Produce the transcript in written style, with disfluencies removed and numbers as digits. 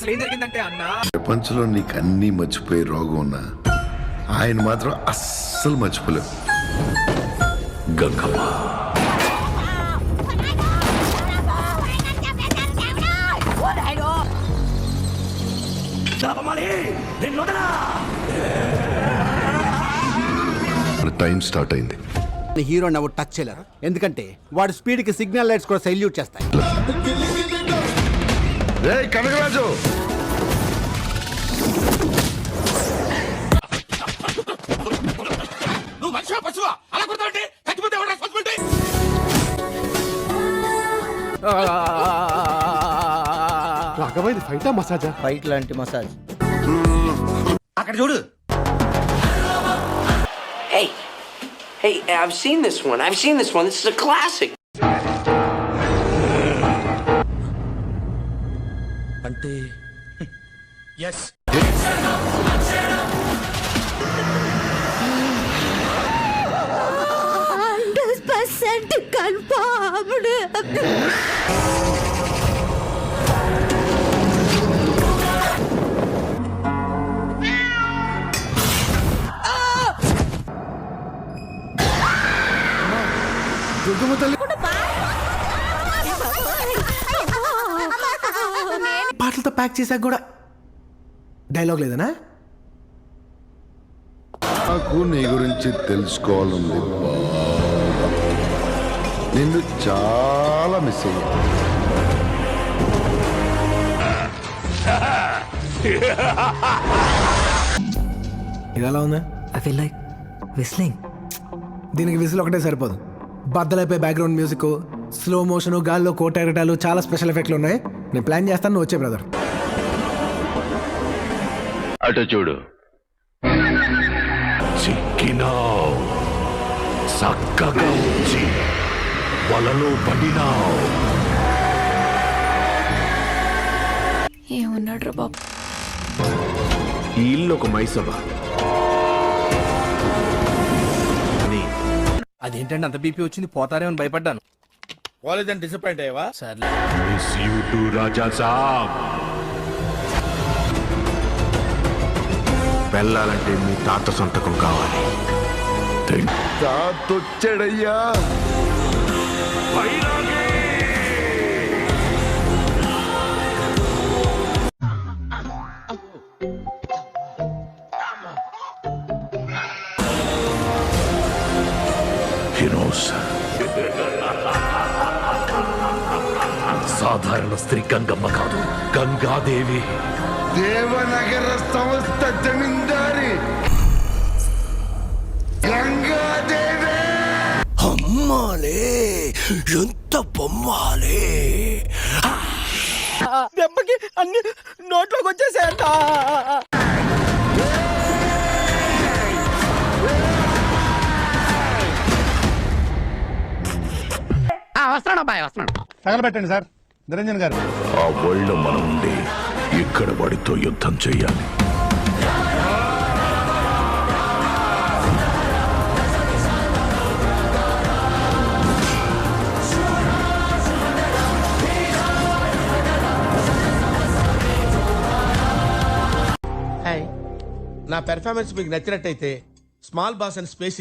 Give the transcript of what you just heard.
అసలు ఏం జరిగిందంటే అన్నా, ప్రపంచంలో నీకు అన్నీ మర్చిపోయే రోగం ఉన్నా ఆయన మాత్రం అస్సలు మర్చిపోలేవు. గంగమ్మ టైం స్టార్ట్ అయింది. హీరో నవ్వు టచ్ చేయలేరు, ఎందుకంటే వాడి స్పీడ్ కి సిగ్నల్ లైట్స్ కూడా సైల్యూట్ చేస్తాయి. రేయ్ కనకరాజు, రాఘవైది ఫైటా మసాజా? ఫైట్ లాంటి మసాజ్. అక్కడ చూడు. Hey, I've seen this one. This is a classic. అంటే ఎస్ 100% confirmed. పాటలతో ప్యాక్ చేశాక కూడా డైలాగ్ లేదనా? నాకు నీ గురించి తెలుసుకోవాలంది బాగా. నిన్ను చాలా మిస్ అయ్యా. ఇది ఎలా ఉంది? I feel like whistling. దీనికి విజిల్ ఒకటే సరిపోదు. బద్దలైపోయి బ్యాక్గ్రౌండ్ మ్యూజిక్, స్లో మోషన్, గాల్లో కోటెగటాలు, చాలా స్పెషల్ ఎఫెక్ట్లు ఉన్నాయి. నేను ప్లాన్ చేస్తాను, నువ్వు వచ్చే బ్రదర్. అటు చూడు. చిక్కినావు, చక్కగా వచ్చి వలలో పడినావు. ఏమున్నాడు రా బాబు? ఈ ఇల్లు ఒక మైసభ. అదేంటంటే అంత బీపీ వచ్చింది, పోతారేమని భయపడ్డాను. కాలేజ్ డిసప్పాయింట్ అయ్యావా? సర్లే. మిస్ యూ టు రాజా సాబ్. వెళ్ళాలంటే మీ తాత సొంతకం కావాలి. తాతొచ్చాడయ్యా. సాధారణ స్త్రీ గంగమ్మ కాదు, గంగాదేవి. దేవనగర సంస్థ జమీందారి గంగాదేవి. అమ్మాలే, ఎంత బొమ్మాలే. దెబ్బకి అన్ని నోట్లోకి వచ్చేసాయంట. వస్తున్నాడు. తగలబెట్టండి సార్ నిరంజన్ గారు. ఆ వరల్డ్ మనం ఉండి ఇక్కడ వాడితో యుద్ధం చెయ్యాలి. నా పెర్ఫార్మెన్స్ మీకు నచ్చినట్టయితే స్మాల్ బాస్ అని స్పేస్